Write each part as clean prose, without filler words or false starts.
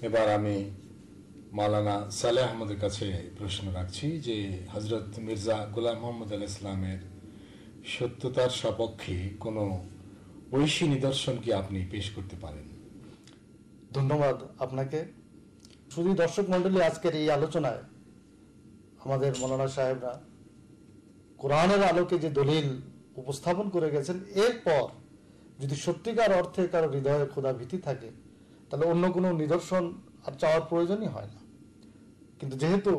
এবার আমি মাওলানা সালেহ আহমদের কাছে প্রশ্ন রাখছি যে হযরত মির্জা গোলাম মোহাম্মদ আল ইসলামের সত্যতার সপক্ষে কোনো ঐশী নিদর্শন কি আপনি পেশ করতে পারেন? ধন্যবাদ আপনাকে। শুধু দর্শক মণ্ডলী, আজকের এই আলোচনায় আমাদের মৌলানা সাহেবরা কোরআনের আলোকে যে দলিল উপস্থাপন করে গেছেন, এরপর যদি সত্যিকার অর্থে কারো হৃদয়ে খোদা ভীতি থাকে তাহলে অন্য কোনো নিদর্শন আর চাওয়ার প্রয়োজনই হয় না। কিন্তু যেহেতু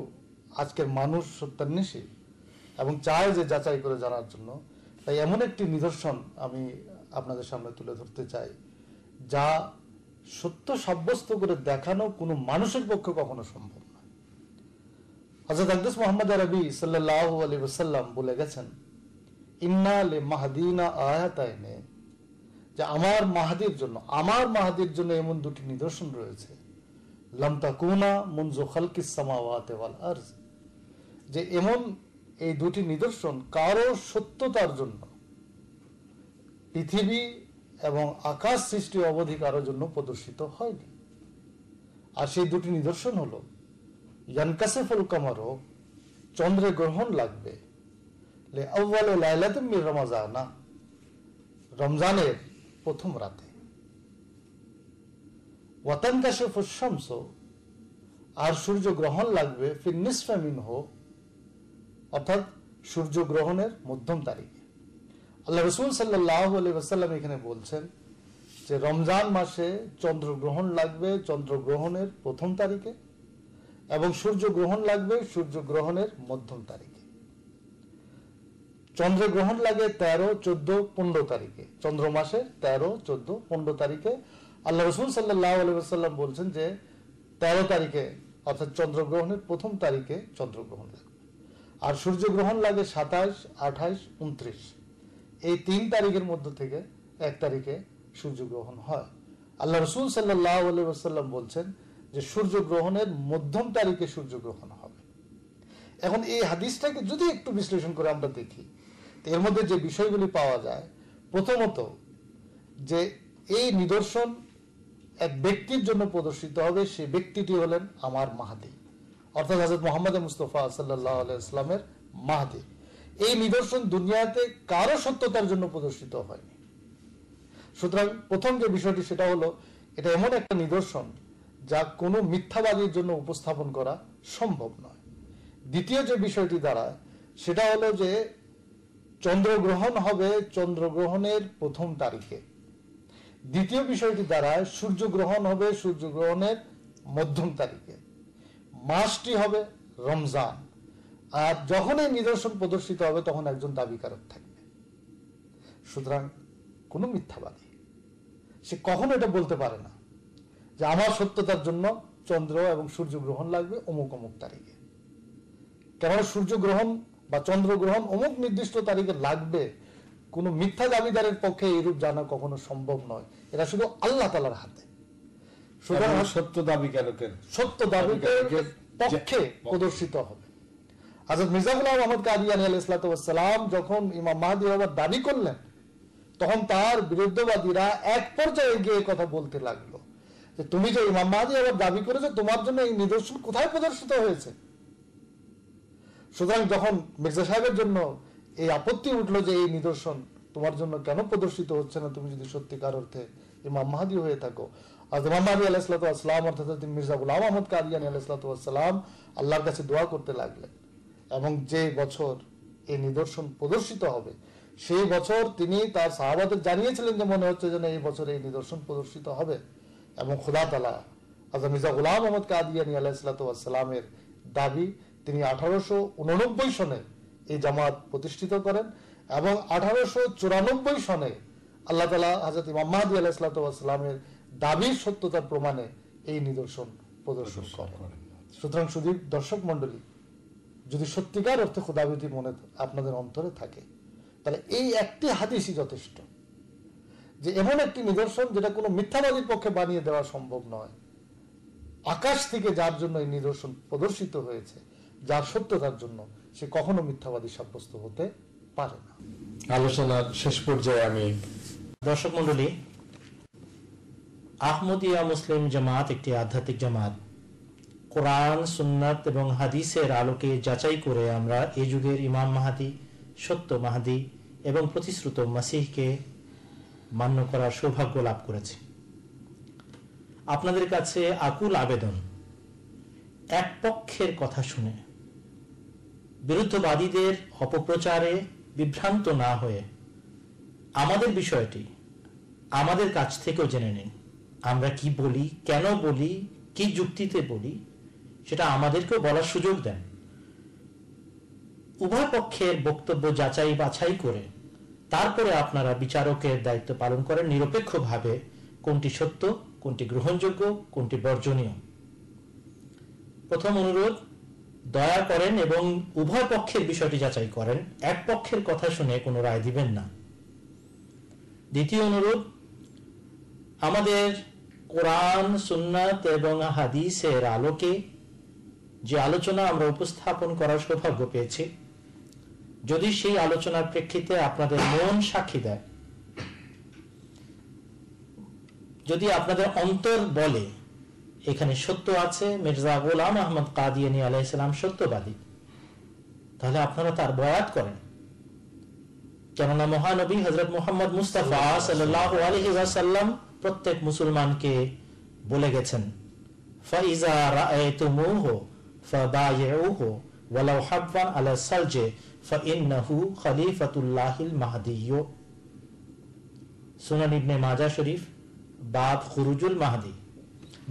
আজকের মানুষ সত্যান্বেষী এবং চায় যে যাচাই করে জানার জন্য, তাই এমন একটি নিদর্শন আমি আপনাদের সামনে তুলে ধরতে চাই যা সত্য সাব্যস্ত করে দেখানো কোনো মানুষের পক্ষে কখনো সম্ভব নয়। হযরত আকদাস মুহাম্মদ আরবি সাল্লাল্লাহু আলাইহি ওয়াসাল্লাম বলে গেছেন, ইন্না লিমাহদিনা আয়াতাইনে, যে আমার মাহাদির জন্য এমন দুটি নিদর্শন রয়েছে, লাম তাকুনা মুনযু খালকিস সামাওয়াতি ওয়াল আরজ, যে এমন এই দুটি নিদর্শন কারো সত্যতার জন্য পৃথিবী এবং আকাশ সৃষ্টি অবধি কারোর জন্য প্রদর্শিত হয়নি। আর সেই দুটি নিদর্শন হলো, ইয়ানকাসিফুল কামারু, চন্দ্রে গ্রহণ লাগবে, লে আউয়ালে লাইলাতিন মির রমাজানা, রমজানের প্রথম রাতে, ওয়াতানকাশিফুশ শামসু, আর সূর্য গ্রহণ লাগবে ফিন নিসফি মিনহু, অর্থাৎ সূর্য গ্রহণের মধ্যম তারিখে। আল্লাহ রাসূল সাল্লাল্লাহু আলাইহি ওয়াসাল্লাম এখানে বলছেন যে রমজান মাসে চন্দ্রগ্রহণ লাগবে চন্দ্রগ্রহণের প্রথম তারিখে, এবং সূর্য গ্রহণ লাগবে সূর্য গ্রহণের মধ্যম তারিখে। চন্দ্রগ্রহণ লাগে 13, 14, 15 তারিখে, চন্দ্র মাসের 13, 14, 15 তারিখে। আল্লাহ রাসূল সাল্লাল্লাহু আলাইহি ওয়াসাল্লাম বলছেন যে 13 তারিখে অর্থাৎ চন্দ্রগ্রহণের প্রথম তারিখে চন্দ্রগ্রহণ লাগবে, আর সূর্যগ্রহণ লাগে 27, 28, 29, এই 3 তারিখের মধ্য থেকে 1 তারিখে সূর্যগ্রহণ হয়। আল্লাহ রাসূল সাল্লাল্লাহু আলাইহি ওয়াসাল্লাম বলছেন যে সূর্যগ্রহণের মধ্যম তারিখে সূর্যগ্রহণ হবে। এখন এই হাদিসটাকে যদি একটু বিশ্লেষণ করে আমরা দেখি, এর মধ্যে যে বিষয়গুলি পাওয়া যায়, প্রথমত যে এই নিদর্শন এক ব্যক্তির জন্য প্রদর্শিত হবে, সেই ব্যক্তিটি হলেন আমার মাহদী, অর্থাৎ হযরত মুহাম্মদ মুস্তাফা সাল্লাল্লাহু আলাইহি ওয়াসাল্লামের মাহদী। এই নিদর্শন দুনিয়াতে কারো সত্যতার জন্য প্রদর্শিত হয়নি। সুতরাং প্রথম যে বিষয়টি সেটা হলো, এটা এমন একটা নিদর্শন যা কোনো মিথ্যাবাদীর জন্য উপস্থাপন করা সম্ভব নয়। দ্বিতীয় যে বিষয়টি দাঁড়ায় সেটা হলো যে চন্দ্রগ্রহণ হবে চন্দ্রগ্রহণের প্রথম তারিখে। দ্বিতীয় বিষয়টি দাঁড়ায় সূর্যগ্রহণ হবে সূর্যগ্রহণের মধ্যম তারিখে। মাসটি হবে রমজান। আর যখন এই নিদর্শন প্রদর্শিত হবে তখন একজন দাবিকারক থাকবে। সুতরাং কোনো মিথ্যাবাদী সে কখনো এটা বলতে পারে না যে আমার সত্যতার জন্য চন্দ্র এবং সূর্যগ্রহণ লাগবে অমুক অমুক তারিখে। কেননা সূর্যগ্রহণ বা চন্দ্রগ্রহণ অমুক নির্দিষ্ট তারিখে লাগবে, কোনো মিথ্যা দাবিদারের পক্ষে এইরূপ জানা কখনো সম্ভব নয়। এটা শুধু আল্লাহ তাআলার হাতে। সুতরাং সত্য দাবিকারকের পক্ষে প্রদর্শিত হবে। হযরত মির্জা গোলাম আহমদ কাদিয়ানী আলাইহিস সালাম যখন ইমাম মাহদী হওয়ার দাবি করলেন, তখন তার বিরুদ্ধবাদীরা এক পর্যায়ে গিয়ে কথা বলতে লাগলো যে তুমি যে ইমাম মাহদী হওয়ার দাবি করেছো, তোমার জন্য এই নিদর্শন কোথায় প্রদর্শিত হয়েছে? সুতরাং যখন মির্জা সাহেবের জন্য এই আপত্তি উঠলো যে এই নিদর্শন তোমার জন্য কেন প্রদর্শিত হচ্ছে না, তুমি যদি সত্যিকার অর্থে ইমাম মাহদী হয়ে থাকো, আর ইমাম মাহদী আলাইহিস সালাম অর্থাৎ মির্জা গোলাম আহমদ কাদিয়ানী আলাইহিস সালাম আল্লাহর কাছে দোয়া করতে লাগলেন, এবং যে বছর এই নিদর্শন প্রদর্শিত হবে সেই বছর তিনি তার সাহাবাদের জানিয়েছিলেন যে মনে হচ্ছে যেন এই বছর এই নিদর্শন প্রদর্শিত হবে। এবং খোদা তাআলা হযরত মির্জা গোলাম আহমদ কাদিয়ানী আলাইহিস সালামের দাবি, তিনি 1889 সনে এই জামাত প্রতিষ্ঠিত করেন, এবং 1894 সনে আল্লাহ তাআলা হযরত ইমাম মাহদী আলাইহিস সালামের দাবির সত্যতার প্রমাণে এই নিদর্শন প্রদর্শন করেন। সুতরাং শুধু দর্শক মণ্ডলী, যদি সত্যিকার অর্থে খোদাবিধি মনে আপনাদের অন্তরে থাকে, তাহলে এই একটি হাদিসই যথেষ্ট, যে এমন একটি নিদর্শন যেটা কোনো মিথ্যাবাদীর পক্ষে বানিয়ে দেওয়া সম্ভব নয়। আকাশ থেকে যার জন্য এই নিদর্শন প্রদর্শিত হয়েছে, যার সত্যতার জন্য, সে কখনো মিথ্যাবাদী সাব্যস্ত হতে পারে না। আলোচনার শেষ পর্যায়ে আমি দর্শক মন্ডলী, আহমদিয়া মুসলিম জামাত একটি আধ্যাত্মিক জামাত। কোরআন, সুন্নাত এবং হাদিসের আলোকে যাচাই করে আমরা এই যুগের ইমাম মাহাদি, সত্য মাহাদি এবং প্রতিশ্রুত মাসিহকে মান্য করার সৌভাগ্য লাভ করেছি। আপনাদের কাছে আকুল আবেদন, এক পক্ষের কথা শুনে বিরুদ্ধবাদীদের অপপ্রচারে বিভ্রান্ত না হয়ে আমাদের বিষয়টি আমাদের কাছ থেকেও জেনে নিন। আমরা কি বলি, কেন বলি, কি যুক্তিতে বলি, সেটা আমাদেরকেও বলার সুযোগ দেন। উভয় পক্ষের বক্তব্য যাচাই বাছাই করে তারপরে আপনারা বিচারকের দায়িত্ব পালন করেন নিরপেক্ষভাবে, কোনটি সত্য, কোনটি গ্রহণযোগ্য, কোনটি বর্জনীয়। প্রথম অনুরোধ, দয়া করেন এবং উভয় পক্ষের বিষয়টি যাচাই করেন, এক পক্ষের কথা শুনে কোনো রায় দিবেন না। দ্বিতীয় অনুরোধ, আমাদের কোরআন, সুন্নাত এবং হাদিসের আলোকে যে আলোচনা আমরা উপস্থাপন করার সৌভাগ্য পেয়েছি, যদি সেই আলোচনার প্রেক্ষিতে আপনাদের মন সাক্ষী দেয়, যদি আপনাদের অন্তর বলে এখানে সত্য আছে, মির্জা গোলাম আহমদ কাদিয়ানী আলাইহিস সালাম সত্যবাদী, তাহলে আপনারা তার বয়াত করেন। কেননা মহানবী হযরত মুহাম্মদ মুস্তাফা সাল্লাল্লাহু আলাইহি ওয়াসাল্লাম প্রত্যেক মুসলমানকে বলে গেছেন, ফাইজা রাআইতুমুহু ফাবাইউহু ওয়ালাউ হাববান আলা সালজি ফাইন্নাহু খলিফাতুল্লাহিল মাহদিয়্যু। সুনান ইবনে মাজাহ শরীফ, বাব খুরুজুল মাহদি।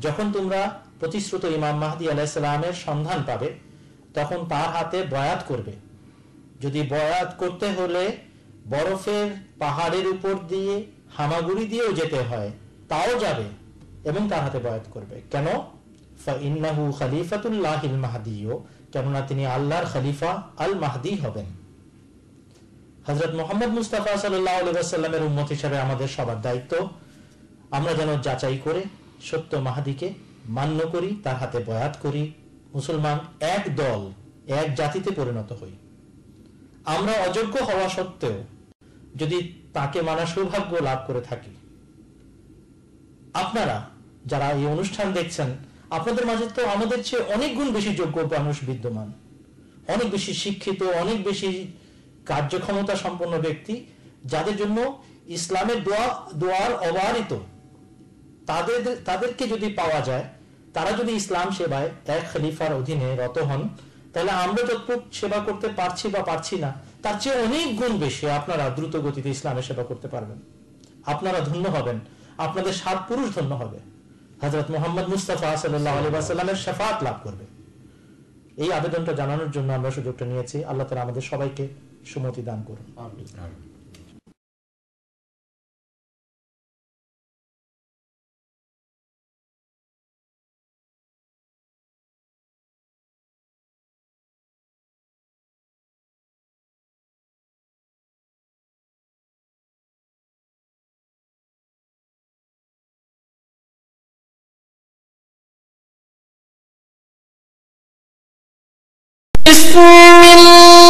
যখন তোমরা প্রতিশ্রুত ইমাম মাহদি আলাইহিস সালামের সন্ধান পাবে, তখন তার হাতে বয়াত করবে। যদি বয়াত করতে হলে বরফের পাহাড়ের উপর দিয়ে হামাগুড়ি দিয়েও যেতে হয়, তাও যাবে এবং তার হাতে বয়াত করবে। কেন? ফাইন্নাহু খলিফাতুল্লাহিল মাহদিয়্যু, কেননা তিনি আল্লাহর খলিফা আল মাহদি হবেন। হযরত মুহাম্মদ মুস্তাফা সাল্লাল্লাহু আলাইহি ওয়াসাল্লামের উম্মত হিসেবে আমাদের সবার দায়িত্ব, আমরা যেন যাচাই করে সত্য মাহদিকে মান্য করি, তার হাতে বয়াত করি, মুসলমান এক দল, এক জাতিতে পরিণত হই। আমরা অযোগ্য হওয়া সত্ত্বেও যদি তাকে মানার সৌভাগ্য লাভ করে থাকি, আপনারা যারা এই অনুষ্ঠান দেখছেন, আপনাদের মাঝে তো আমাদের চেয়ে অনেক গুণ বেশি যোগ্য মানুষ বিদ্যমান, অনেক বেশি শিক্ষিত, অনেক বেশি কার্যক্ষমতা সম্পন্ন ব্যক্তি, যাদের জন্য ইসলামের দোয়ার অবারিত। তাদেরকে যদি পাওয়া যায়, তারা যদি ইসলাম সেবায় এক খলিফার অধীনে রত হন, তাহলে আমরা যতটুকু সেবা করতে পারছি বা পারছি না, তার চেয়ে অনেক গুণ বেশি আপনারা দ্রুত গতিতে ইসলামের সেবা করতে পারবেন। আপনারা ধন্য হবেন, আপনাদের 7 পুরুষ ধন্য হবে, হযরত মুহাম্মদ মুস্তাফা সাল্লাল্লাহু আলাইহি ওয়াসাল্লামের শাফাআত লাভ করবে। এই আবেদনটা জানানোর জন্য আমরা সুযোগটা নিয়েছি। আল্লাহ তাআলা আমাদের সবাইকে সুমতি দান করুন। আমিন। بسم الله